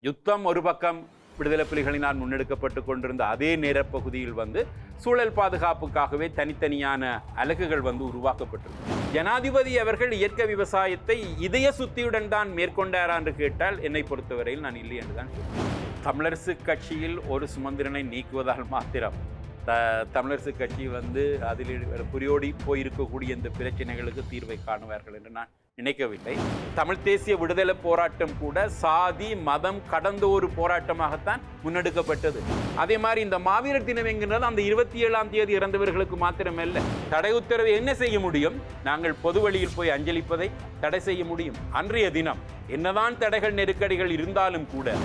யுத்தம் ஒரு பக்கம் விடுதலை புலிகளினால் முன்னெடுக்கப்பட்டு கொண்டிருந்த அதே நேரப்பகுதியில் சூழல் பாதுகாப்புக்காகவே தனித்தனியான அலகுகள் உருவாக்கப்பட்டிருக்கு. ஜனாதிபதி அவர்கள் இயற்கை விவசாயத்தை இதய சுத்தியுடன் தான் மேற்கொண்டாரா என்று கேட்டால் என்னை பொறுத்தவரையில் நான் இல்லை என்றுதான் சொல்றேன். தமிழரசு கட்சியில் ஒரு சுமந்திரனை நீக்குவதால் மாத்திரம் தமிழரசு கட்சி அதில் புரியோடி போயிருக்கக்கூடிய இந்த பிரச்சனைகளுக்கு தீர்வை காணுவார்கள் என்று நான் நினைக்கவில்லை. தமிழ் தேசிய விடுதலை போராட்டம் கூட சாதி மதம் கடந்த ஒரு போராட்டமாகத்தான் முன்னெடுக்கப்பட்டது. அதே மாதிரி இந்த மாவீரர் தினம் என்கிறது அந்த 27ஆம் தேதி இறந்தவர்களுக்கு மாத்திரமல்ல. தடை உத்தரவை என்ன செய்ய முடியும்? நாங்கள் பொது வழியில் போய் அஞ்சலிப்பதை தடை செய்ய முடியும். அன்றைய தினம் என்னதான் தடைகள் நெருக்கடிகள் இருந்தாலும் கூட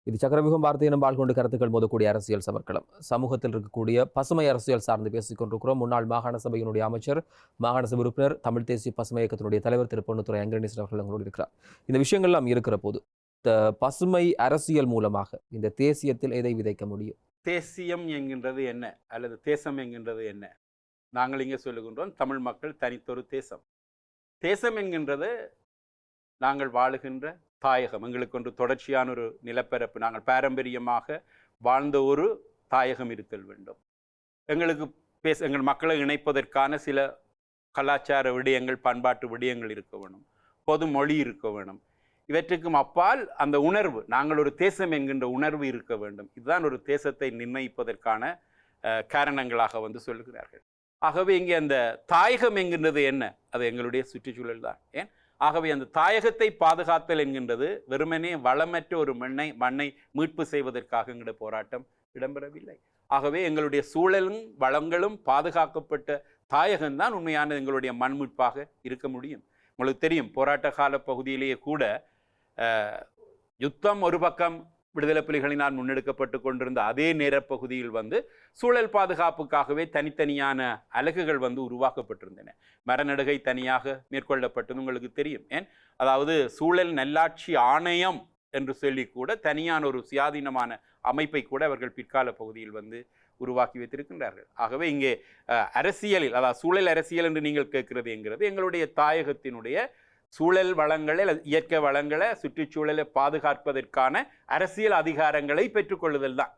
இது சக்கரவியூகம் வார்த்தையினம் கொண்டு கருத்துக்கள் மோதக்கூடிய அரசியல் சமர்க்களம். சமூகத்தில் இருக்கக்கூடிய பசுமை அரசியல் சார்ந்து பேசிக் கொண்டிருக்கிறோம். முன்னாள் மாகாண சபையினுடைய அமைச்சர், மாகாண சபை உறுப்பினர், தமிழ் தேசிய பசுமை இயக்கத்தினுடைய தலைவர் திரு பொன்னுத்துறை அங்கனீசன் அவர்கள் எங்களோடு இருக்கிறார். இந்த விஷயங்கள்லாம் இருக்கிற போது பசுமை அரசியல் மூலமாக இந்த தேசியத்தில் எதை விதைக்க முடியும்? தேசியம் என்கின்றது என்ன அல்லது தேசம் என்கின்றது என்ன? நாங்கள் இங்கே சொல்லுகின்றோம் தமிழ் மக்கள் தனித்தொரு தேசம். தேசம் என்கின்றது நாங்கள் வாழுகின்ற தாயகம். எங்களுக்கு ஒன்று தொடர்ச்சியான ஒரு நிலப்பரப்பு, நாங்கள் பாரம்பரியமாக வாழ்ந்த ஒரு தாயகம் இருத்தல் வேண்டும். எங்கள் மக்களை இணைப்பதற்கான சில கலாச்சார விடயங்கள், பண்பாட்டு விடயங்கள் இருக்க வேணும், பொது மொழி இருக்க வேணும். இவற்றுக்கும் அப்பால் அந்த உணர்வு, நாங்கள் ஒரு தேசம் என்கின்ற உணர்வு இருக்க வேண்டும். இதுதான் ஒரு தேசத்தை நிர்ணயிப்பதற்கான காரணங்களாக சொல்லுகிறார்கள். ஆகவே இங்கே அந்த தாயகம் என்கின்றது என்ன? அது எங்களுடைய சுற்றுச்சூழல் தான். ஏன்? ஆகவே அந்த தாயகத்தை பாதுகாத்தல் என்கின்றது வெறுமனே வளமற்ற ஒரு மண்ணை மீட்பு செய்வதற்காக எங்களுடைய போராட்டம் இடம்பெறவில்லை. ஆகவே எங்களுடைய சூழலும் வளங்களும் பாதுகாக்கப்பட்ட தாயகம்தான் உண்மையான எங்களுடைய மண் மீட்பாக இருக்க முடியும். உங்களுக்கு தெரியும், போராட்ட கால பகுதியிலேயே கூட யுத்தம் ஒரு பக்கம் விடுதலை புலிகளினால் முன்னெடுக்கப்பட்டு கொண்டிருந்த அதே நேரப்பகுதியில் சூழல் பாதுகாப்புக்காகவே தனித்தனியான அலகுகள் உருவாக்கப்பட்டிருந்தன. மரநடுகை தனியாக மேற்கொள்ளப்பட்டது உங்களுக்கு தெரியும். ஏன்? அதாவது சூழல் நல்லாட்சி ஆணையம் என்று சொல்லி கூட தனியான ஒரு சுயாதீனமான அமைப்பை கூட அவர்கள் பிற்கால பகுதியில் உருவாக்கி வைத்திருக்கின்றார்கள். ஆகவே இங்கே அரசியலில், அதாவது சூழல் அரசியல் என்று நீங்கள் கேட்கிறது என்கிறது எங்களுடைய தாயகத்தினுடைய சூழல் வளங்களை, இயற்கை வளங்களை, சுற்றுச்சூழலை பாதுகாப்பதற்கான அரசியல் அதிகாரங்களை பெற்றுக்கொள்ளுதல் தான்.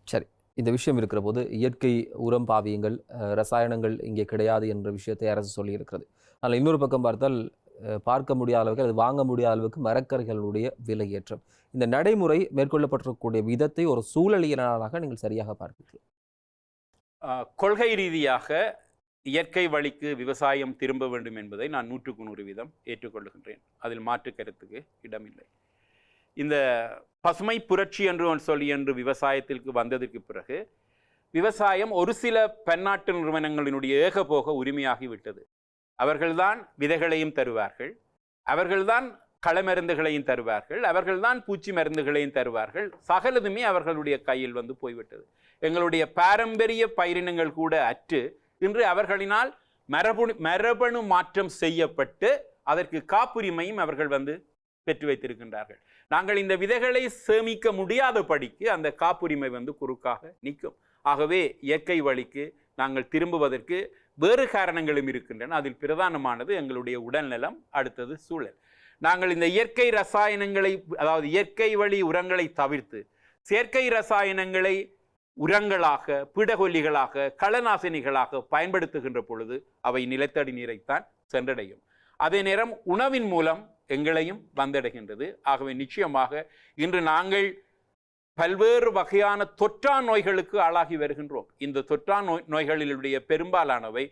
சரி, இந்த விஷயம் இருக்கிற போது இயற்கை உரம் பாவியங்கள், ரசாயனங்கள் இங்கே கிடையாது என்ற விஷயத்தை அரசு சொல்லி இருக்கிறது. ஆனால் இன்னொரு பக்கம் பார்த்தால் பார்க்க முடியாத அளவுக்கு, அது வாங்க முடியாத அளவுக்கு மரக்கறிகளுடைய விலையேற்றம். இந்த நடைமுறை மேற்கொள்ளப்பட்டிருக்கக்கூடிய விதத்தை ஒரு சூழலியலாளராக நீங்கள் சரியாக பார்க்கிறீர்கள்? கொள்கை ரீதியாக இயற்கை வழிக்கு விவசாயம் திரும்ப வேண்டும் என்பதை நான் 100% ஏற்றுக்கொள்ளுகின்றேன். அதில் மாற்று கருத்துக்கு இடமில்லை. இந்த பசுமை புரட்சி என்று விவசாயத்திற்கு வந்ததற்கு பிறகு விவசாயம் ஒரு சில பன்னாட்டு நிறுவனங்களினுடைய ஏகபோக உரிமையாகிவிட்டது. அவர்கள்தான் விதைகளையும் தருவார்கள், அவர்கள்தான் களமருந்துகளையும் தருவார்கள், அவர்கள்தான் பூச்சி மருந்துகளையும் தருவார்கள். சகலதுமே அவர்களுடைய கையில் போய்விட்டது. எங்களுடைய பாரம்பரிய பயிரினங்கள் கூட அற்று இன்று அவர்களினால் மரபணு மாற்றம் செய்யப்பட்டு அதற்கு காப்புரிமையும் அவர்கள் பெற்று வைத்திருக்கின்றார்கள். நாங்கள் இந்த விதைகளை சேமிக்க முடியாதபடிக்கு அந்த காப்புரிமை குறுக்காக நிற்கும். ஆகவே இயற்கை வழிக்கு நாங்கள் திரும்புவதற்கு வேறு காரணங்களும் இருக்கின்றன. அதில் பிரதானமானது எங்களுடைய உடல்நலம், அடுத்தது சூழல். நாங்கள் இந்த இயற்கை ரசாயனங்களை, அதாவது இயற்கை வழி உரங்களை தவிர்த்து செயற்கை ரசாயனங்களை உரங்களாக, பிடகொல்லிகளாக, களநாசினிகளாக பயன்படுத்துகின்ற பொழுது அவை நிலத்தடி நீரைத்தான் சென்றடையும். அதே நேரம் உணவின் மூலம் எங்களையும் வந்தடைகின்றது. ஆகவே நிச்சயமாக இன்று நாங்கள் பல்வேறு வகையான தொற்றா நோய்களுக்கு ஆளாகி வருகின்றோம். இந்த தொற்றா நோய்களினுடைய பெரும்பாலானவை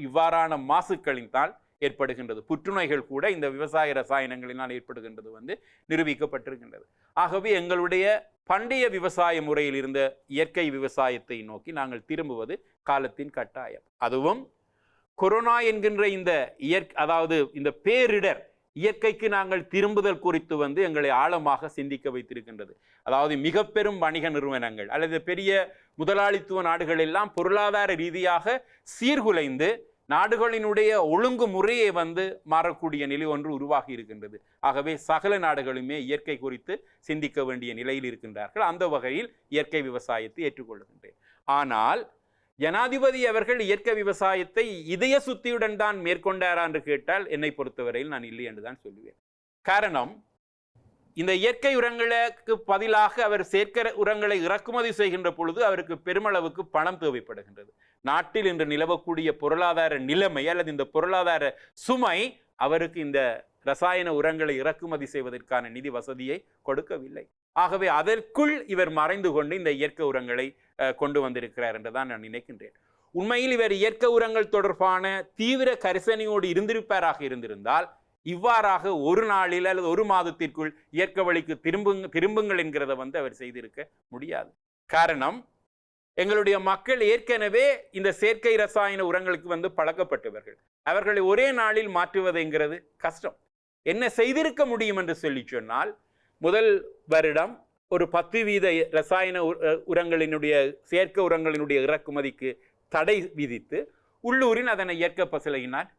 இவ்வாறான மாசுக்களினால் ஏற்படுகின்றது. புற்றுநோய்கள் கூட இந்த விவசாய ரசாயனங்களினால் ஏற்படுகின்றது நிரூபிக்கப்பட்டிருக்கின்றது. ஆகவே எங்களுடைய பண்டைய விவசாய முறையில் இருந்த இயற்கை விவசாயத்தை நோக்கி நாங்கள் திரும்புவது காலத்தின் கட்டாயம். அதுவும் கொரோனா என்கின்ற இந்த பேரிடர் இயற்கைக்கு நாங்கள் திரும்புதல் குறித்து எங்களை ஆழமாக சிந்திக்க வைத்திருக்கின்றது. அதாவது மிக பெரும் வணிக நிறுவனங்கள் அல்லது பெரிய முதலாளித்துவ நாடுகள் எல்லாம் பொருளாதார ரீதியாக சீர்குலைந்து நாடுகளினுடைய ஒழுங்குமுறையை மாறக்கூடிய நிலை ஒன்று உருவாகி இருக்கின்றது. ஆகவே சகல நாடுகளுமே இயற்கை குறித்து சிந்திக்க வேண்டிய நிலையில் இருக்கின்றார்கள். அந்த வகையில் இயற்கை விவசாயத்தை ஏற்றுக்கொள்கின்றேன். ஆனால் ஜனாதிபதி அவர்கள் இயற்கை விவசாயத்தை இதய சுத்தியுடன் தான் மேற்கொண்டாரா என்று கேட்டால் என்னை பொறுத்தவரையில் நான் இல்லை என்று தான் சொல்லுவேன். காரணம், இந்த இயற்கை உரங்களுக்கு பதிலாக அவர் செயற்கை உரங்களை இறக்குமதி செய்கின்ற பொழுது அவருக்கு பெருமளவுக்கு பணம் தேவைப்படுகின்றது. நாட்டில் இன்று நிலவக்கூடிய பொருளாதார நிலைமை அல்லது இந்த பொருளாதார சுமை அவருக்கு இந்த ரசாயன உரங்களை இறக்குமதி செய்வதற்கான நிதி வசதியை கொடுக்கவில்லை. ஆகவே அதற்குள் இவர் மறைந்து கொண்டு இந்த இயற்கை உரங்களை கொண்டு வந்திருக்கிறார் என்றுதான் நான் நினைக்கின்றேன். உண்மையில் இவர் இயற்கை உரங்கள் தொடர்பான தீவிர கரிசனையோடு இருந்திருப்பாராக இருந்திருந்தால் இவ்வாறாக ஒரு நாளில் அல்லது ஒரு மாதத்திற்குள் இயற்கை வழிக்கு திரும்புங்கள் என்கிறத அவர் செய்திருக்க முடியாது. காரணம், எங்களுடைய மக்கள் ஏற்கனவே இந்த செயற்கை ரசாயன உரங்களுக்கு பழக்கப்பட்டவர்கள். அவர்களை ஒரே நாளில் மாற்றுவதுங்கிறது கஷ்டம். என்ன செய்திருக்க முடியும் என்று சொல்லி சொன்னால், முதல் வருடம் ஒரு 10% ரசாயன உரங்களினுடைய செயற்கை உரங்களினுடைய இறக்குமதிக்கு தடை விதித்து உள்ளூரில் அதனை இயற்கை பசலையினால்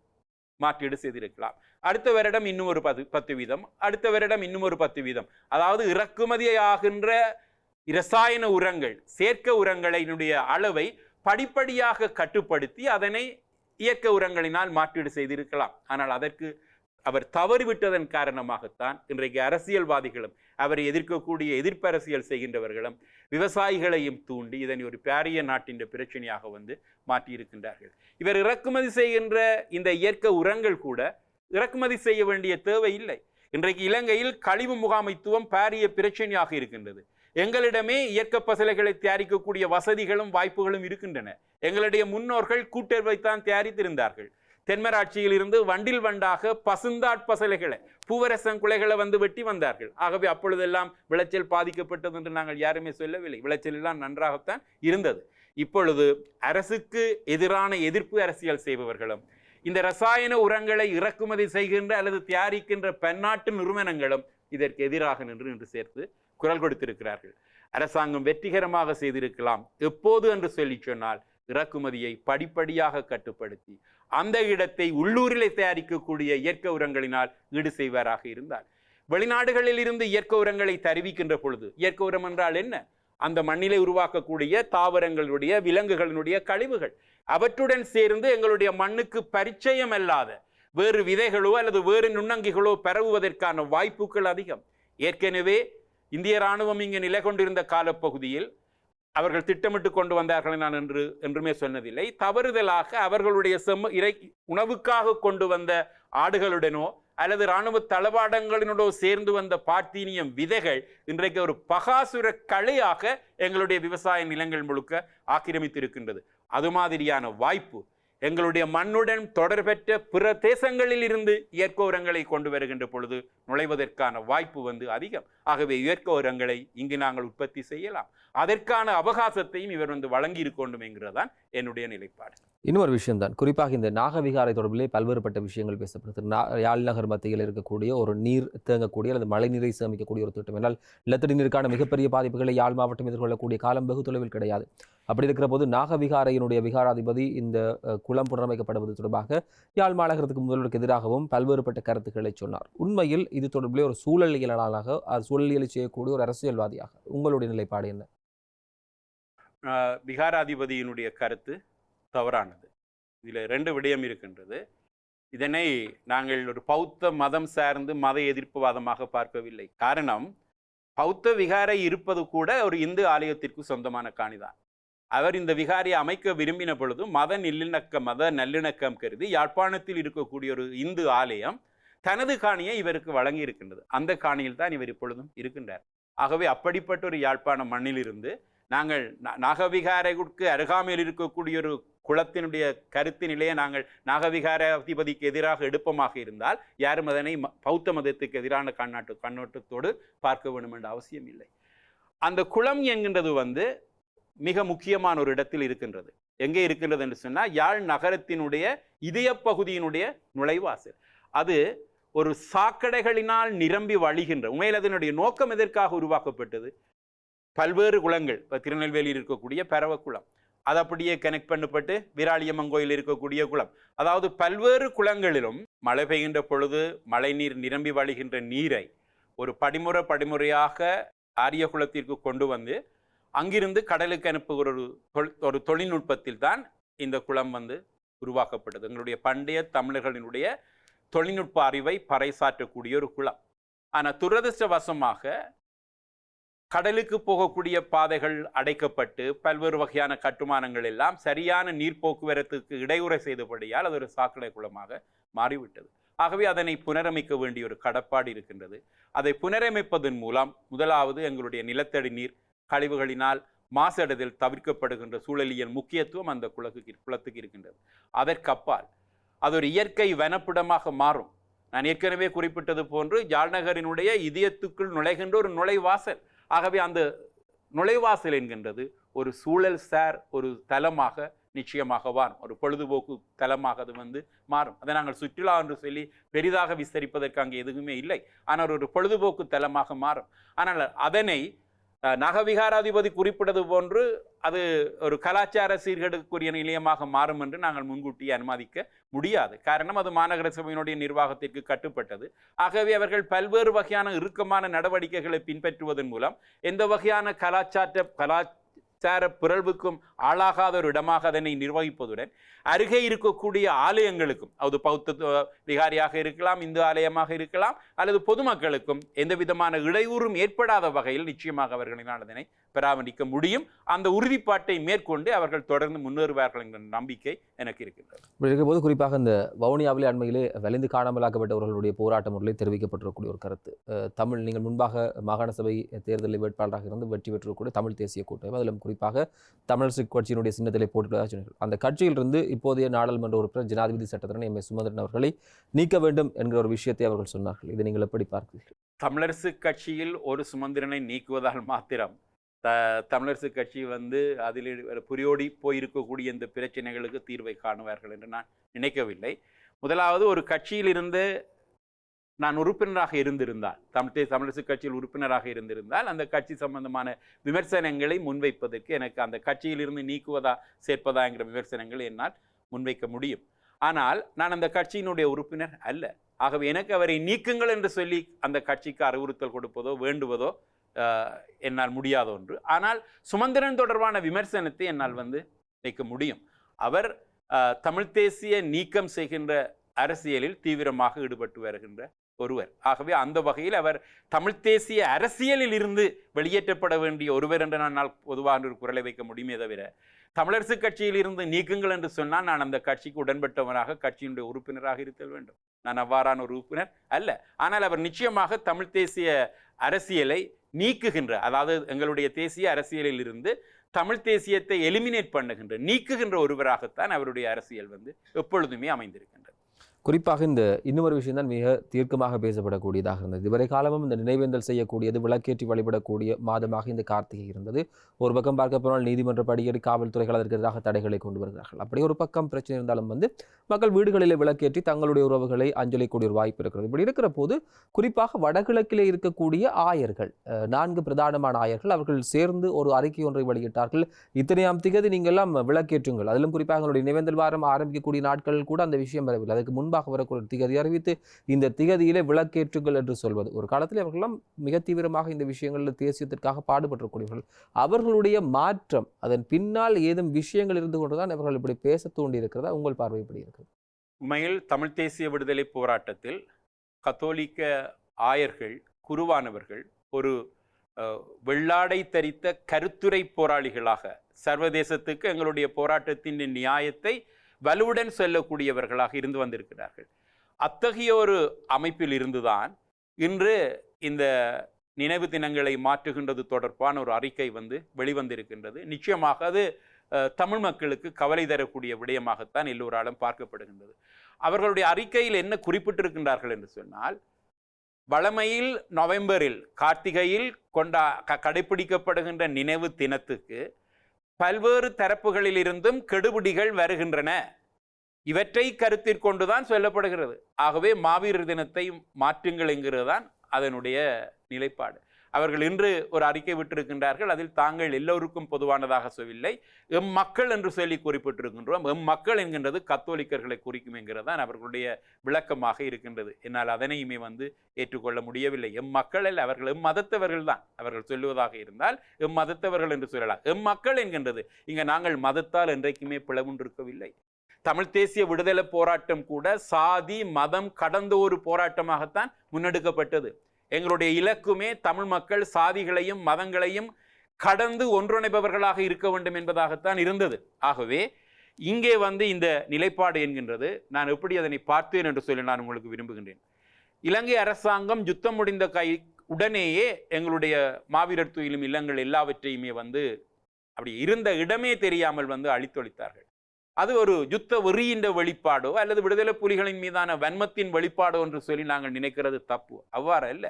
மாற்றீடு செய்திருக்கலாம். அடுத்த வருடம் இன்னும் ஒரு 10%, அடுத்த வருடம் இன்னும் ஒரு 10%. அதாவது இறக்குமதியாகின்ற இரசாயன உரங்கள் செயற்கை உரங்களினுடைய அளவை படிப்படியாக கட்டுப்படுத்தி அதனை இயற்கை உரங்களினால் மாற்றீடு செய்திருக்கலாம். ஆனால் அதற்கு அவர் தவறிவிட்டதன் காரணமாகத்தான் இன்றைக்கு அரசியல்வாதிகளும் அவரை எதிர்க்கக்கூடிய எதிர்ப்பரசியல் செய்கின்றவர்களும் விவசாயிகளையும் தூண்டி இதனை ஒரு பாரிய நாட்டின் பிரச்சனையாக மாற்றியிருக்கின்றார்கள். இவர் இறக்குமதி செய்கின்ற இந்த இயற்கை உரங்கள் கூட இறக்குமதி செய்ய வேண்டிய தேவை இல்லை. இன்றைக்கு இலங்கையில் கழிவு முகாமைத்துவம் பாரிய பிரச்சனையாக இருக்கின்றது. எங்களிடமே இயற்கை பசலைகளை தயாரிக்கக்கூடிய வசதிகளும் வாய்ப்புகளும் இருக்கின்றன. எங்களுடைய முன்னோர்கள் கூட்டுறவைத்தான் தயாரித்திருந்தார்கள். தென்மராட்சியில் இருந்து வண்டில் வண்டாக பசுந்தாட் பசலைகளை பூவரசங்குலைகளை வெட்டி வந்தார்கள். ஆகவே அப்பொழுதெல்லாம் விளைச்சல் பாதிக்கப்பட்டது என்று நாங்கள் யாருமே சொல்லவில்லை. விளைச்சல் எல்லாம் நன்றாகத்தான் இருந்தது. இப்பொழுது அரசுக்கு எதிரான எதிர்ப்பு அரசியல் செய்பவர்களும் இந்த ரசாயன உரங்களை இறக்குமதி செய்கின்ற அல்லது தயாரிக்கின்ற பன்னாட்டு நிறுவனங்களும் இதற்கு எதிராக நின்று சேர்த்து குரல் கொடுத்திருக்கிறார்கள். அரசாங்கம் வெற்றிகரமாக செய்திருக்கலாம். எப்போது என்று சொல்லி சொன்னால், இறக்குமதியை படிப்படியாக கட்டுப்படுத்தி அந்த இடத்தை உள்ளூரிலே தயாரிக்கக்கூடிய இயற்கை உரங்களினால் ஈடு செய்வாராக இருந்தால். வெளிநாடுகளில் இருந்து இயற்கை உரங்களை தருவிக்கின்ற பொழுது, இயற்கை உரம் என்றால் என்ன? அந்த மண்ணிலே உருவாக்கக்கூடிய தாவரங்களுடைய விலங்குகளினுடைய கழிவுகள் அவற்றுடன் சேர்ந்து எங்களுடைய மண்ணுக்கு பரிச்சயம் அல்லாத வேறு விதைகளோ அல்லது வேறு நுண்ணங்கிகளோ பரவுவதற்கான வாய்ப்புகள் அதிகம். ஏற்கனவே இந்திய இராணுவம் இங்கு நிலை கொண்டிருந்த காலப்பகுதியில் அவர்கள் திட்டமிட்டு கொண்டு வந்தார்கள் நான் என்றுமே சொன்னதில்லை. தவறுதலாக அவர்களுடைய உணவுக்காக கொண்டு வந்த ஆடுகளுடனோ அல்லது இராணுவ தளவாடங்களினோடோ சேர்ந்து வந்த பார்த்தீனியம் விதைகள் இன்றைக்கு ஒரு பகாசுர களையாக எங்களுடைய விவசாய நிலங்கள் முழுக்க ஆக்கிரமித்திருக்கின்றது. அது மாதிரியான வாய்ப்பு எங்களுடைய மண்ணுடன் தொடர்பெற்ற பிற தேசங்களில் இருந்து இயற்கை உரங்களை கொண்டு வருகின்ற பொழுது நுழைவதற்கான வாய்ப்பு அதிகம். ஆகவே இயற்கை உரங்களை இங்கு நாங்கள் உற்பத்தி செய்யலாம். அதற்கான அவகாசத்தையும் இவர் வழங்கி இருக்கணும் என்கிறதான் என்னுடைய நிலைப்பாடு. இன்னொரு விஷயம்தான், குறிப்பாக இந்த நாகவிகாரை தொடர்பிலே பல்வேறுபட்ட விஷயங்கள் பேசப்படுது. யாழ் நகர் மத்தியில் இருக்கக்கூடிய ஒரு நீர் தேங்கக்கூடிய அல்லது மழை நீரை சேமிக்கக்கூடிய ஒரு திட்டம். என்றால் நிலத்தடி நீருக்கான மிகப்பெரிய பாதிப்புகளை யாழ் மாவட்டம் எதிர்கொள்ளக்கூடிய காலம் வெகு தொலைவில் கிடையாது. அப்படி இருக்கிற போது நாகவிகாரையினுடைய விகாராதிபதி இந்த குளம் புனரமைக்கப்படுவது தொடர்பாக யாழ் மாநகரத்துக்கு முதல்வருக்கு எதிராகவும் பல்வேறுபட்ட கருத்துக்களை சொன்னார். உண்மையில் இது தொடர்பிலே ஒரு சூழலியலாளராக சூழலியலை செய்யக்கூடிய ஒரு அரசியல்வாதியாக உங்களுடைய நிலைப்பாடு என்ன? விகாராதிபதியினுடைய கருத்து தவறானது. இதில் 2 விடயம் இருக்கின்றது. இதனை நாங்கள் ஒரு பௌத்த மதம் சார்ந்து மத எதிர்ப்புவாதமாக பார்க்கவில்லை. காரணம், பௌத்த விகாரை இருப்பது கூட ஒரு இந்து ஆலயத்திற்கு சொந்தமான காணிதான். அவர் இந்த விகாரியை அமைக்க விரும்பின பொழுது மத நல்லிணக்கம் கருதி யாழ்ப்பாணத்தில் இருக்கக்கூடிய ஒரு இந்து ஆலயம் தனது காணியை இவருக்கு வழங்கி இருக்கின்றது. அந்த காணியில் தான் இவர் இப்பொழுதும் இருக்கின்றார். ஆகவே அப்படிப்பட்ட ஒரு யாழ்ப்பாண மண்ணிலிருந்து நாங்கள் நாகவிகாரைக்கு அருகாமையில் இருக்கக்கூடிய ஒரு குளத்தினுடைய கருத்தினிலேயே நாங்கள் நாகவிகாராதிபதிக்கு எதிராக எடுப்பமாக இருந்தால் யாரும் அதனை பௌத்த மதத்துக்கு எதிரான கண்ணோட்டத்தோடு பார்க்க வேண்டும் என்ற அவசியம் இல்லை. அந்த குளம் என்கின்றது மிக முக்கியமான ஒரு இடத்தில் இருக்கின்றது. எங்கே இருக்கின்றது என்று சொன்னால், யாழ் நகரத்தினுடைய இதய பகுதியினுடைய நுழைவாசல். அது ஒரு சாக்கடைகளினால் நிரம்பி வழிகின்ற, உண்மையில் அதனுடைய நோக்கம் எதற்காக உருவாக்கப்பட்டது? பல்வேறு குளங்கள், இப்போ திருநெல்வேலியில் இருக்கக்கூடிய பரவக்குளம், அது அப்படியே கனெக்ட் பண்ணப்பட்டு வீராளியம்மன் கோயில் இருக்கக்கூடிய குளம். அதாவது பல்வேறு குளங்களிலும் மழை பெய்கின்ற பொழுது மழை நீர் நிரம்பி வழிகின்ற நீரை ஒரு படிமுறையாக ஆரிய குளத்திற்கு கொண்டு வந்து அங்கிருந்து கடலுக்கு அனுப்புகிற ஒரு தொழில்நுட்பத்தில் தான் இந்த குளம் வந்து உருவாக்கப்பட்டது. எங்களுடைய பண்டைய தமிழர்களினுடைய தொழில்நுட்ப அறிவை பறைசாற்றக்கூடிய ஒரு குளம். ஆனால் துரதிர்ஷ்டவசமாக கடலுக்கு போகக்கூடிய பாதைகள் அடைக்கப்பட்டு பல்வேறு வகையான கட்டுமானங்கள் எல்லாம் சரியான நீர் போக்குவரத்துக்கு இடையூறை செய்தபடியால் அது ஒரு சாக்கடை குளமாக மாறிவிட்டது. ஆகவே அதனை புனரமைக்க வேண்டிய ஒரு கடப்பாடு இருக்கின்றது. அதை புனரமைப்பதன் மூலம் முதலாவது எங்களுடைய நிலத்தடி நீர் கழிவுகளினால் மாசடைதல் தவிர்க்கப்படுகின்ற சூழலியல் முக்கியத்துவம் அந்த குளத்துக்கு இருக்கின்றது. அதற்கப்பால் அது ஒரு இயற்கை வனப்பிடமாக மாறும். நான் ஏற்கனவே குறிப்பிட்டது போன்று ஜாழ்நகரினுடைய இதயத்துக்குள் நுழைகின்ற ஒரு நுழைவாசல். ஆகவே அந்த நுழைவாசல் என்கின்றது ஒரு சூழல் சார் ஒரு தலமாக நிச்சயமாக மாறும். ஒரு பொழுதுபோக்கு தலமாக அது வந்து மாறும். அதை நாங்கள் சுற்றுலா என்று சொல்லி பெரிதாக விஸ்தரிப்பதற்கு அங்கே எதுவுமே இல்லை. ஆனால் ஒரு பொழுதுபோக்கு தலமாக மாறும். ஆனால் அதனை நகவிகாராதிபதி குறிப்பிட்டது போன்று அது ஒரு கலாச்சார சீர்கேடுக்குரிய நிலையமாக மாறும் என்று நாங்கள் முன்கூட்டியே அனுமதிக்க முடியாது. காரணம் அது மாநகர சபையினுடைய நிர்வாகத்திற்கு கட்டுப்பட்டது. ஆகவே அவர்கள் பல்வேறு வகையான இறுக்கமான நடவடிக்கைகளை பின்பற்றுவதன் மூலம் எந்த வகையான கலாச்சார பிறழ்வுக்கும் ஆளாகாத ஒரு இடமாக அதனை நிர்வகிப்பதுடன் அருகே இருக்கக்கூடிய ஆலயங்களுக்கும் அது பௌத்த விகாரியாக இருக்கலாம், இந்து ஆலயமாக இருக்கலாம், அல்லது பொதுமக்களுக்கும் எந்த விதமான இடையூறும் ஏற்படாத வகையில் நிச்சயமாக அவர்களினால் அதனை பராமரிக்க முடியும். அந்த உறுதிப்பாட்டை மேற்கொண்டு அவர்கள் தொடர்ந்து முன்னேறுவார்கள் என்ற நம்பிக்கை எனக்கு இருக்கின்றது. இருக்கும்போது குறிப்பாக இந்த வவுனியாவிலே அண்மையிலே வலிந்து காணாமலாக்கப்பட்டவர்களுடைய போராட்ட முறையில் தெரிவிக்கப்பட்டிருக்கக்கூடிய ஒரு கருத்து, தமிழ் நீங்கள் முன்பாக மாகாண சபை தேர்தலில் வேட்பாளராக இருந்து வெற்றி பெற்றிருக்கக்கூடிய தமிழ் தேசிய கூட்டமைப்பு, அதிலும் குறிப்பாக தமிழரசு கட்சியினுடைய சின்னத்திலே போட்டுள்ளதாக சொன்னீர்கள். அந்த கட்சியிலிருந்து இப்போதைய நாடாளுமன்ற உறுப்பினர் ஜனாதிபதி சட்டத்தரணி எம்.ஏ. சுமந்திரன் அவர்களை நீக்க வேண்டும் என்கிற ஒரு விஷயத்தை அவர்கள் சொன்னார்கள். இதை நீங்கள் எப்படி பார்க்கிறீர்கள்? தமிழரசு கட்சியில் ஒரு சுமந்திரனை நீக்குவதால் மாத்திரம் தமிழரசு கட்சி வந்து அதில் புரியோடி போயிருக்கக்கூடிய இந்த பிரச்சனைகளுக்கு தீர்வை காணுவார்கள் என்று நான் நினைக்கவில்லை. முதலாவது ஒரு கட்சியிலிருந்து நான் உறுப்பினராக இருந்திருந்தால், தமிழரசு கட்சியில் உறுப்பினராக இருந்திருந்தால் அந்த கட்சி சம்பந்தமான விமர்சனங்களை முன்வைப்பதற்கு எனக்கு அந்த கட்சியிலிருந்து நீக்குவதா சேர்ப்பதா என்கிற விமர்சனங்களை என்னால் முன்வைக்க முடியும். ஆனால் நான் அந்த கட்சியினுடைய உறுப்பினர் அல்ல. ஆகவே எனக்கு அவரை நீக்குங்கள் என்று சொல்லி அந்த கட்சிக்கு அறிவுறுத்தல் கொடுப்பதோ வேண்டுவதோ என்னால் முடியாத ஒன்று. ஆனால் சுமந்திரன் தொடர்பான விமர்சனத்தை என்னால் வந்து வைக்க முடியும். அவர் தமிழ் தேசிய நீக்கம் செய்கின்ற அரசியலில் தீவிரமாக ஈடுபட்டு வருகின்ற ஒருவர். ஆகவே அந்த வகையில் அவர் தமிழ் தேசிய அரசியலில் இருந்து வெளியேற்றப்பட வேண்டிய ஒருவர் என்று நான் பொதுவாக ஒரு குரலை வைக்க முடியுமே தவிர தமிழரசு கட்சியில் இருந்து நீக்குங்கள் என்று சொன்னால் நான் அந்த கட்சிக்கு உடன்பட்டவனாக கட்சியினுடைய உறுப்பினராக இருக்க வேண்டும். நான் அவ்வாறான ஒரு உறுப்பினர் அல்ல. ஆனால் அவர் நிச்சயமாக தமிழ் தேசிய அரசியலை நீக்குகின்ற, அதாவது எங்களுடைய தேசிய அரசியலில் இருந்து தமிழ் தேசியத்தை எலிமினேட் பண்ணுகின்ற நீக்குகின்ற ஒருவராகத்தான் அவருடைய அரசியல் வந்து எப்பொழுதுமே அமைந்திருக்கின்றது. குறிப்பாக இந்த இன்னொரு விஷயம் தான் மிக தீர்க்கமாக பேசப்படக்கூடியதாக இருந்தது. இதுவரை காலமும் இந்த நினைவேந்தல் செய்யக்கூடியது, விளக்கேற்றி வழிபடக்கூடிய மாதமாக இந்த கார்த்திகை இருந்தது. ஒரு பக்கம் பார்க்க போனால் நீதிமன்ற படியேறி காவல்துறைகள் அதற்கு எதிராக தடைகளை கொண்டு வருகிறார்கள். அப்படி ஒரு பக்கம் பிரச்சனை இருந்தாலும் வந்து மக்கள் வீடுகளில் விளக்கேற்றி தங்களுடைய உறவுகளை அஞ்சலிக்கூடிய ஒரு வாய்ப்பு இருக்கிறது. இப்படி இருக்கிற போது குறிப்பாக வடகிழக்கிலே இருக்கக்கூடிய ஆயர்கள், 4 பிரதானமான ஆயர்கள், அவர்கள் சேர்ந்து ஒரு அறிக்கை ஒன்றை வெளியிட்டார்கள். இத்தனையாம் திகதி நீங்கள் எல்லாம் விளக்கேற்றுங்கள். அதிலும் குறிப்பாக எங்களுடைய நினைவேந்தல் வாரம் ஆரம்பிக்கக்கூடிய நாட்கள் கூட அந்த விஷயம் வரவில்லை. அதுக்கு முன்பாக வரக்கூடிய திகதி அறிவித்து இந்த திகதியிலே விளக்கேற்றுங்கள் என்று சொல்வது. ஒரு காலத்தில் அவர்களெல்லாம் மிக தீவிரமாக இந்த விஷயங்களில் தேசியத்திற்காக பாடுபட்டிருக்கூடியவர்கள். அவர்களுடைய மாற்றம், அதன் பின்னால் ஏதும் விஷயங்கள் இருந்து கொண்டுதான் அவர்கள் இப்படி பேச தூண்டி இருக்கிறதா? உங்கள் பார்வை எப்படி இருக்கிறது? உண்மையில் தமிழ் தேசிய விடுதலை போராட்டத்தில் கத்தோலிக்க ஆயர்கள், குருவானவர்கள் ஒரு வெள்ளாடை தரித்த கருத்துரை போராளிகளாக சர்வதேசத்துக்கு எங்களுடைய போராட்டத்தின் நியாயத்தை வலுவுடன் சொல்லக்கூடியவர்களாக இருந்து வந்திருக்கிறார்கள். அத்தகைய ஒரு அமைப்பில் இருந்துதான் இன்று இந்த நினைவு தினங்களை மாற்றுகின்றது தொடர்பான ஒரு அறிக்கை வந்து வெளிவந்திருக்கின்றது. நிச்சயமாக அது தமிழ் மக்களுக்கு கவலை தரக்கூடிய விடயமாகத்தான் எல்லோராலும் பார்க்கப்படுகின்றது. அவர்களுடைய அறிக்கையில் என்ன குறிப்பிட்டிருக்கின்றார்கள் என்று சொன்னால், வழமையில் நவம்பரில் கார்த்திகையில் கடைபிடிக்கப்படுகின்ற நினைவு தினத்துக்கு பல்வேறு தரப்புகளில் இருந்தும் கெடுபிடிகள் வருகின்றன. இவற்றை கருத்தில் கொண்டுதான் சொல்லப்படுகிறது. ஆகவே மாவீரர் தினத்தை மாற்றுங்கள் என்கிறது தான் அதனுடைய நிலைப்பாடு. அவர்கள் இன்று ஒரு அறிக்கை விட்டிருக்கின்றார்கள். அதில் தாங்கள் எல்லோருக்கும் பொதுவானதாக சொல்லவில்லை, எம் மக்கள் என்று சொல்லி குறிப்பிட்டிருக்கின்றோம். எம் மக்கள் என்கின்றது கத்தோலிக்கர்களை குறிக்கும் என்கிறது தான் அவர்களுடைய விளக்கமாக இருக்கின்றது. என்னால் அதனையுமே ஏற்றுக்கொள்ள முடியவில்லை. எம் மக்கள் அல்ல, அவர்கள் எம் மதத்தவர்கள் தான். அவர்கள் சொல்லுவதாக இருந்தால் எம் மதத்தவர்கள் என்று சொல்லலாம். எம் மக்கள் என்கின்றது இங்கே நாங்கள் மதத்தால் என்றைக்குமே பிளவுண்டிருக்கவில்லை. தமிழ் தேசிய விடுதலை போராட்டம் கூட சாதி மதம் கடந்த ஒரு போராட்டமாகத்தான் முன்னெடுக்கப்பட்டது. எங்களுடைய இலக்குமே தமிழ் மக்கள் சாதிகளையும் மதங்களையும் கடந்து ஒன்றிணைப்பவர்களாக இருக்க வேண்டும் என்பதாகத்தான் இருந்தது. ஆகவே இங்கே இந்த நிலைப்பாடு என்கின்றது நான் எப்படி அதனை பார்த்தேன் என்று சொல்லி நான் உங்களுக்கு விரும்புகின்றேன். இலங்கை அரசாங்கம் யுத்தம் முடிந்த உடனேயே எங்களுடைய மாவீரர் துயிலும் இல்லங்கள் எல்லாவற்றையுமே அப்படி இருந்த இடமே தெரியாமல் அழித்தொழித்தார்கள். அது ஒரு யுத்த வெறியின் வெளிப்பாடோ அல்லது விடுதலை புலிகளின் மீதான வன்மத்தின் வெளிப்பாடோ என்று சொல்லி நாங்கள் நினைக்கிறது தப்பு. அவ்வாறு அல்ல.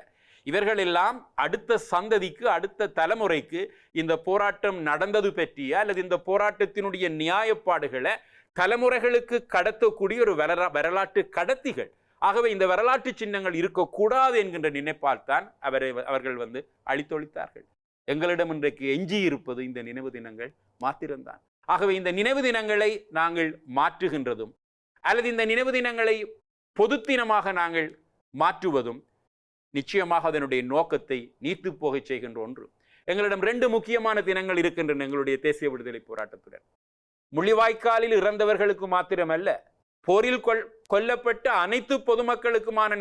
இவர்கள் எல்லாம் அடுத்த சந்ததிக்கு அடுத்த தலைமுறைக்கு இந்த போராட்டம் நடந்தது பற்றிய அல்லது இந்த போராட்டத்தினுடைய நியாயப்பாடுகளை தலைமுறைகளுக்கு கடத்தக்கூடிய ஒரு வரலாற்று கடத்திகள். ஆகவே இந்த வரலாற்று சின்னங்கள் இருக்கக்கூடாது என்கின்ற நினைப்பால் தான் அவர்கள் அழித்தொழித்தார்கள். எங்களிடம் இன்றைக்கு எஞ்சி இருப்பது இந்த நினைவு தினங்கள் மாத்திரம்தான். ஆகவே இந்த நினைவு தினங்களை நாங்கள் மாற்றுகின்றதும் அல்லது இந்த நினைவு தினங்களை பொது தினமாக நாங்கள் மாற்றுவதும் நிச்சயமாக அதனுடைய நோக்கத்தை நீர்த்து போக செய்கின்ற ஒன்று. எங்களிடம் 2 முக்கியமான தினங்கள் இருக்கின்றன எங்களுடைய தேசிய விடுதலை போராட்டத்துடன். முள்ளிவாய்க்காலில் இறந்தவர்களுக்கு மாத்திரமல்ல, போரில் கொல்லப்பட்ட அனைத்து பொதுமக்களுக்குமான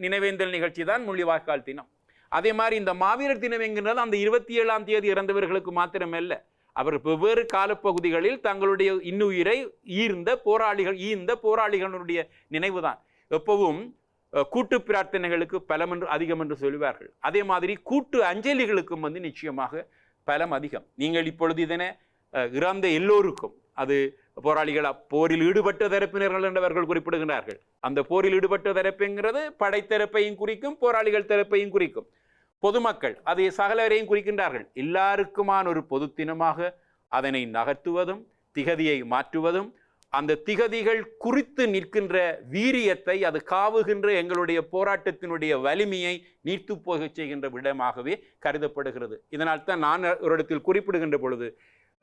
நினைவேந்தல் நிகழ்ச்சி தான் முள்ளிவாய்க்கால் தினம். அதே மாதிரி இந்த மாவீரர் தினம் என்கின்றது அந்த 27ஆம் தேதி இறந்தவர்களுக்கு மாத்திரமல்ல, அவர் வெவ்வேறு காலப்பகுதிகளில் தங்களுடைய இன்னுயிரை ஈர்ந்த போராளிகளுடைய நினைவுதான். எப்பவும் கூட்டு பிரார்த்தனைகளுக்கு பலம் என்று அதிகம் என்று சொல்லுவார்கள். அதே மாதிரி கூட்டு அஞ்சலிகளுக்கும் நிச்சயமாக பலம் அதிகம். நீங்கள் இப்பொழுது இதனை இறந்த எல்லோருக்கும், அது போராளிகள் போரில் ஈடுபட்ட தரப்பினர்கள் என்று அவர்கள் குறிப்பிடுகிறார்கள். அந்த போரில் ஈடுபட்ட தரப்புங்கிறது படைத்தரப்பையும் குறிக்கும், போராளிகள் தரப்பையும் குறிக்கும். பொதுமக்கள் அதை சகலரையும் குறிக்கின்றார்கள். எல்லாருக்குமான ஒரு பொது தினமாக அதனை நகர்த்துவதும் திகதியை மாற்றுவதும் அந்த திகதிகள் குறித்து நிற்கின்ற வீரியத்தை அது காவுகின்ற எங்களுடைய போராட்டத்தினுடைய வலிமையை நீர்த்து போக செய்கின்ற விடமாகவே கருதப்படுகிறது. இதனால் தான் நான் ஒரு இடத்தில் குறிப்பிடுகின்ற பொழுது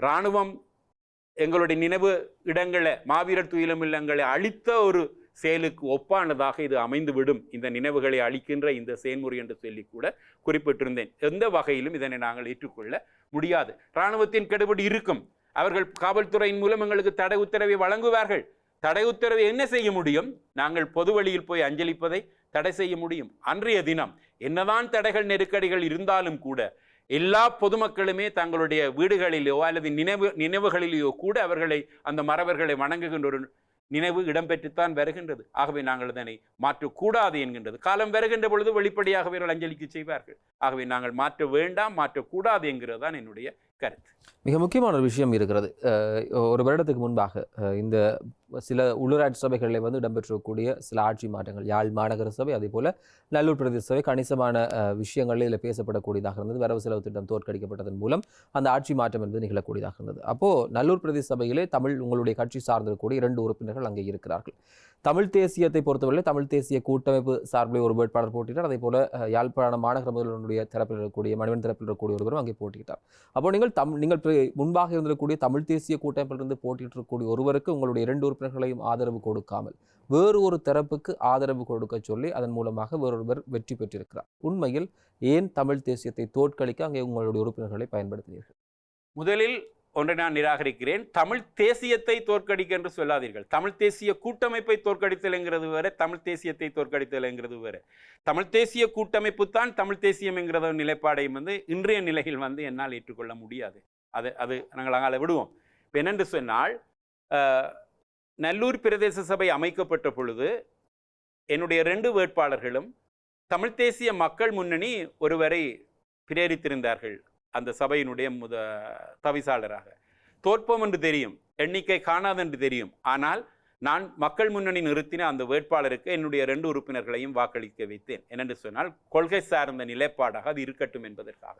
இராணுவம் எங்களுடைய நினைவு இடங்களை மாவீரர் துயிலும் இல்லங்களை அழித்த ஒரு செயலுக்கு ஒப்பானதாக இது அமைந்துவிடும், இந்த நினைவுகளை அளிக்கின்ற இந்த செயல்முறை என்று சொல்லி கூட குறிப்பிட்டிருந்தேன். எந்த வகையிலும் இதனை நாங்கள் ஏற்றுக்கொள்ள முடியாது. இராணுவத்தின் கெடுபிடி இருக்கும். அவர்கள் காவல்துறையின் மூலம் எங்களுக்கு தடை உத்தரவை வழங்குவார்கள். தடை உத்தரவை என்ன செய்ய முடியும்? நாங்கள் பொது வழியில் போய் அஞ்சலிப்பதை தடை செய்ய முடியும். அன்றைய தினம் என்னதான் தடைகள் நெருக்கடிகள் இருந்தாலும் கூட எல்லா பொதுமக்களுமே தங்களுடைய வீடுகளிலோ அல்லது நினைவுகளிலேயோ கூட அவர்களை அந்த மறவர்களை வணங்குகின்ற ஒரு நினைவு இடம்பெற்றுத்தான் வருகின்றது. ஆகவே நாங்கள் அதனை மாற்றக்கூடாது என்கின்றது. காலம் வருகின்ற பொழுது வெளிப்படையாக இவர்கள் அஞ்சலிக்கு செய்வார்கள். ஆகவே நாங்கள் மாற்ற வேண்டாம், மாற்றக்கூடாது என்கிறது தான் என்னுடைய கருத்து. மிக முக்கியமான ஒரு விஷயம் இருக்கிறது. ஒரு வருடத்துக்கு முன்பாக இந்த சில உள்ளூராட்சி சபைகளில் இடம்பெற்றக்கூடிய சில ஆட்சி மாற்றங்கள், யாழ் மாநகர சபை அதே போல நல்லூர் பிரதேச சபை கணிசமான விஷயங்களில் இதில் பேசப்படக்கூடியதாக இருந்தது. வரவு செலவு திட்டம் தோற்கடிக்கப்பட்டதன் மூலம் அந்த ஆட்சி மாற்றம் என்பது நிகழக்கூடியதாக இருந்தது. அப்போது நல்லூர் பிரதேச சபையிலே உங்களுடைய கட்சி சார்ந்திருக்கக்கூடிய 2 உறுப்பினர்கள் அங்கே இருக்கிறார்கள். தமிழ் தேசியத்தை பொறுத்தவரை தமிழ் தேசிய கூட்டமைப்பு சார்பில் ஒரு வேட்பாளர் போட்டியிட்டார். அதே போல யாழ்ப்பாணம் மாநகர முதல்வருடைய தரப்பில் இருக்கக்கூடிய மணிவன் தரப்பில் இருக்கக்கூடிய ஒருவரும் அங்கே போட்டியிட்டார். அப்போ நீங்கள் முன்பாக இருந்திருக்கக்கூடிய தமிழ் தேசிய கூட்டமைப்பிலிருந்து போட்டியிட்டிருக்கக்கூடிய ஒருவருக்கு உங்களுடைய 2 உறுப்பினர்களையும் ஆதரவு கொடுக்காமல் வேறு ஒரு தரப்புக்கு ஆதரவு கொடுக்க சொல்லி அதன் மூலமாக வேறொருவர் வெற்றி பெற்றிருக்கிறார். உண்மையில் ஏன் தமிழ் தேசியத்தை தோற்கடிக்க அங்கே உங்களுடைய உறுப்பினர்களை பயன்படுத்தினீர்கள்? முதலில் ஒன்றை நான் நிராகரிக்கிறேன். தமிழ் தேசியத்தை தோற்கடிக்க என்று சொல்லாதீர்கள். தமிழ் தேசிய கூட்டமைப்பை தோற்கடித்தல் என்கிறது வேறு, தமிழ் தேசியத்தை தோற்கடித்தல் என்கிறது வேறு. தமிழ் தேசிய கூட்டமைப்பு தான் தமிழ் தேசியம் என்கிற நிலைப்பாடையும் இன்றைய நிலையில் என்னால் ஏற்றுக்கொள்ள முடியாது. அது நாங்கள் அங்கே விடுவோம். இப்போ என்னென்று சொன்னால், நல்லூர் பிரதேச சபை அமைக்கப்பட்ட பொழுது என்னுடைய 2 வேட்பாளர்களும் தமிழ் தேசிய மக்கள் முன்னணி ஒருவரை பிரேரித்திருந்தார்கள் அந்த சபையினுடைய தவிசாளராக. தோற்போம் என்று தெரியும், எண்ணிக்கை காணாது என்று தெரியும். ஆனால் நான் மக்கள் முன்னணி நிறுத்தின அந்த வேட்பாளருக்கு என்னுடைய 2 உறுப்பினர்களையும் வாக்களிக்க வைத்தேன். என்னென்று சொன்னால், கொள்கை சார்ந்த நிலைப்பாடாக அது இருக்கட்டும் என்பதற்காக.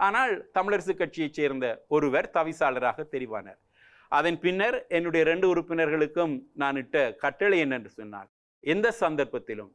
ஆனால் தமிழரசு கட்சியைச் சேர்ந்த ஒருவர் தவிசாளராக தெரிவானார். அதன் பின்னர் என்னுடைய 2 உறுப்பினர்களுக்கும் நான் இட்ட கட்டளை என்னென்று சொன்னால், எந்த சந்தர்ப்பத்திலும்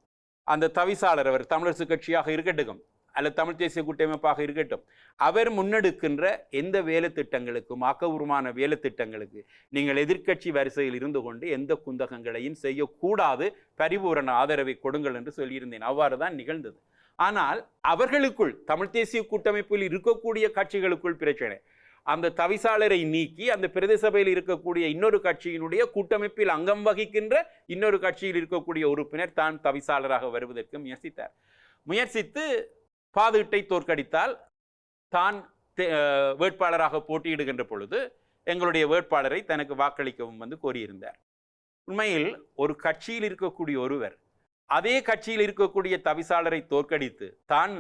அந்த தவிசாளர் அவர் தமிழரசு கட்சியாக இருக்கட்டும், அல்லது தமிழ் தேசிய கூட்டமைப்பாக இருக்கட்டும், அவர் முன்னெடுக்கின்ற எந்த வேலை திட்டங்களுக்கும் ஆக்கபூர்வமான வேலை திட்டங்களுக்கு நீங்கள் எதிர்க்கட்சி வரிசையில் இருந்து கொண்டு எந்த குந்தகங்களையும் செய்யக்கூடாது, பரிபூரண ஆதரவை கொடுங்கள் என்று சொல்லியிருந்தேன். அவ்வாறு தான் நிகழ்ந்தது. ஆனால் அவர்களுக்குள் தமிழ் தேசிய கூட்டமைப்பில் இருக்கக்கூடிய கட்சிகளுக்குள் பிரச்சனை. அந்த தவிசாளரை நீக்கி அந்த பிரதேச சபையில் இருக்கக்கூடிய இன்னொரு கட்சியினுடைய கூட்டமைப்பில் அங்கம் வகிக்கின்ற இன்னொரு கட்சியில் இருக்கக்கூடிய உறுப்பினர் தான் தவிசாளராக வருவதற்கு முயற்சித்து பாதுகிட்டை தோற்கடித்தால் தான் வேட்பாளராக போட்டியிடுகின்ற பொழுது எங்களுடைய வேட்பாளரை தனக்கு வாக்களிக்கவும் கோரியிருந்தார். உண்மையில் ஒரு கட்சியில் இருக்கக்கூடிய ஒருவர் அதே கட்சியில் இருக்கக்கூடிய தவிசாளரை தோற்கடித்து தான்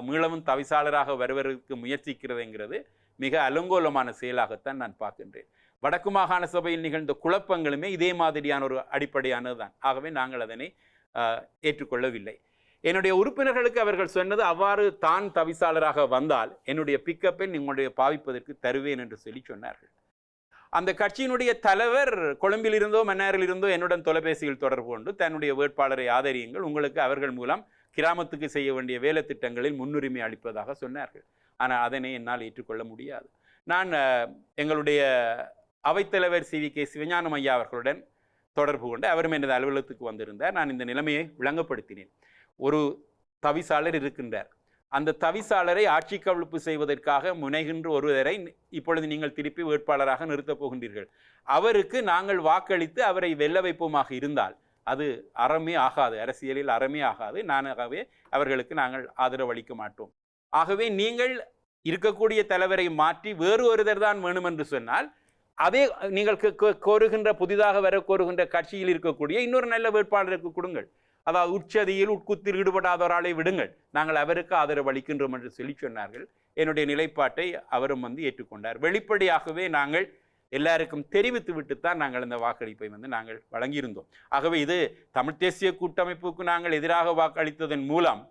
மீளவும் தவிசாளராக வருவதற்கு முயற்சிக்கிறதுங்கிறது மிக அலங்கோலமான செயலாகத்தான் நான் பார்க்கின்றேன். வடக்கு மாகாண சபையில் நிகழ்ந்த குழப்பங்களுமே இதே மாதிரியான ஒரு அடிப்படையானதுதான். ஆகவே நாங்கள் அதனை ஏற்றுக்கொள்ளவில்லை. என்னுடைய உறுப்பினர்களுக்கு அவர்கள் சொன்னது, அவ்வாறு தான் தவிசாளராக வந்தால் என்னுடைய பிக்கப்பை உங்களுடைய பாவிப்பதற்கு தருவேன் என்று சொல்லி சொன்னார்கள். அந்த கட்சியினுடைய தலைவர் கொழும்பில் இருந்தோ மன்னாரில் இருந்தோ என்னுடன் தொலைபேசியில் தொடர்பு கொண்டு தன்னுடைய வேட்பாளரை ஆதரியுங்கள், உங்களுக்கு அவர்கள் மூலம் கிராமத்துக்கு செய்ய வேண்டிய வேலை திட்டங்களில் முன்னுரிமை அளிப்பதாக சொன்னார்கள். ஆனால் அதனை என்னால் ஏற்றுக்கொள்ள முடியாது. நான் எங்களுடைய அவைத்தலைவர் CVK சிவஞானம் ஐயா அவர்களுடன் தொடர்பு கொண்டு அவரும் எனது அலுவலகத்துக்கு வந்திருந்தார். நான் இந்த நிலைமையை விளங்கப்படுத்தினேன். ஒரு தவிசாளர் இருக்கின்றார். அந்த தவிசாளரை ஆட்சி கவிழ்ப்பு செய்வதற்காக முனைகின்ற ஒருவரை இப்பொழுது நீங்கள் திருப்பி வேட்பாளராக நிறுத்தப் போகின்றீர்கள். அவருக்கு நாங்கள் வாக்களித்து அவரை வெல்ல வைப்போமாக இருந்தால் அது அறமே ஆகாது, அரசியலில் அறமே ஆகாது. நானாகவே அவர்களுக்கு நாங்கள் ஆதரவு அளிக்க மாட்டோம். ஆகவே நீங்கள் இருக்கக்கூடிய தலைவரை மாற்றி வேறு ஒருவர் தான் வேணும் என்று சொன்னால் அதே நீங்கள் கோருகின்ற புதிதாக வர கோருகின்ற கட்சியில் இருக்கக்கூடிய இன்னொரு நல்ல வேட்பாளருக்கு கொடுங்கள். அதாவது உச்சதியில் உட்குத்தில் ஈடுபடாத ஒரு ஆளை விடுங்கள், நாங்கள் அவருக்கு ஆதரவு அளிக்கின்றோம் என்று சொல்லி சொன்னார்கள். என்னுடைய நிலைப்பாட்டை அவரும் ஏற்றுக்கொண்டார். வெளிப்படையாகவே நாங்கள் எல்லாருக்கும் தெரிவித்து விட்டுத்தான் நாங்கள் இந்த வாக்களிப்பை நாங்கள் வழங்கியிருந்தோம். ஆகவே இது தமிழ் தேசிய கூட்டமைப்புக்கு நாங்கள் எதிராக வாக்களித்ததன் மூலம்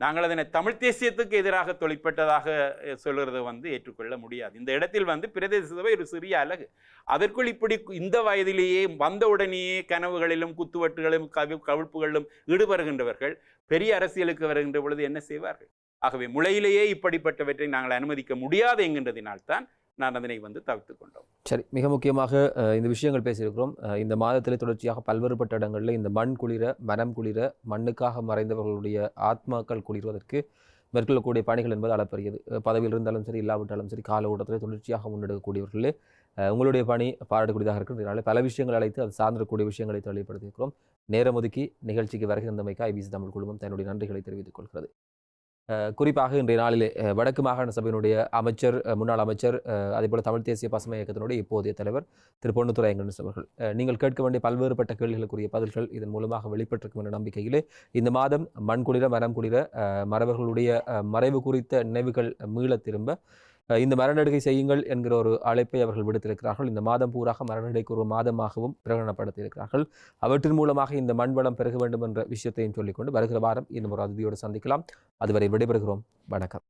நாங்கள் அதனை தமிழ் தேசியத்துக்கு எதிராக தொழிற்பட்டதாக சொல்கிறது ஏற்றுக்கொள்ள முடியாது. இந்த இடத்தில் பிரதேச சபை ஒரு சிறிய அலகு. அதற்குள் இப்படி இந்த வயதிலேயே வந்தவுடனேயே கனவுகளிலும் குத்துவட்டுகளிலும் கவிழ்ப்புகளிலும் ஈடுபடுகின்றவர்கள் பெரிய அரசியலுக்கு வருகின்ற பொழுது என்ன செய்வார்கள்? ஆகவே முளையிலேயே இப்படிப்பட்டவற்றை நாங்கள் அனுமதிக்க முடியாது என்கின்றதினால்தான் நான் அதனை தவிர்த்து கொண்டோம். சரி, மிக முக்கியமாக இந்த விஷயங்கள் பேசியிருக்கிறோம். இந்த மாதத்திலே தொடர்ச்சியாக பல்வேறுபட்ட இடங்களில் இந்த மண் குளிர, மனம் குளிர, மண்ணுக்காக மறைந்தவர்களுடைய ஆத்மாக்கள் குளிர்வதற்கு மேற்கொள்ளக்கூடிய பணிகள் என்பது அளப்பரியது. பதவியில் இருந்தாலும் சரி, இல்லாவிட்டாலும் சரி, கால ஓட்டத்தில் தொடர்ச்சியாக முன்னெடுக்கக்கூடியவர்களே உங்களுடைய பணி பாராட்டக்கூடியதாக இருக்கிறதுனால பல விஷயங்கள் அழைத்து அது சார்ந்திருக்கக்கூடிய விஷயங்களை தெளிவுபடுத்தியிருக்கிறோம். நேரம் ஒதுக்கி நிகழ்ச்சிக்கு வருகை தந்தமைக்கு IBC தமிழ் குழுமம் தன்னுடைய நன்றிகளை தெரிவித்துக் கொள்கிறது. குறிப்பாக இன்றைய நாளிலே வடக்கு மாகாண சபையினுடைய அமைச்சர், முன்னாள் அமைச்சர், அதேபோல் தமிழ் தேசிய பசுமை இயக்கத்தினுடைய இப்போதைய தலைவர் திரு பொன்னுத்துரை ஐங்கரன்ஸ் அவர்கள், நீங்கள் கேட்க வேண்டிய பல்வேறுபட்ட கேள்விகளுக்குரிய பதில்கள் இதன் மூலமாக வெளிப்பட்டிருக்கும் என்ற நம்பிக்கையிலே இந்த மாதம் மண் குளிர, மரம் குளிர, மறவர்களுடைய மறைவு குறித்த நினைவுகள் மீள திரும்ப இந்த மரநடுகை செய்யுங்கள் என்கிற ஒரு அழைப்பை அவர்கள் விடுத்திருக்கிறார்கள். இந்த மாதம் பூராக மரநடுகைக்கு ஒரு மாதமாகவும் பிரகடனப்படுத்தியிருக்கிறார்கள். அவற்றின் மூலமாக இந்த மண்வளம் பெருக வேண்டும் என்ற விஷயத்தையும் சொல்லிக்கொண்டு வருகிற வாரம் இன்னும் ஒரு அதிதியோடு சந்திக்கலாம். அதுவரை விடைபெறுகிறோம். வணக்கம்.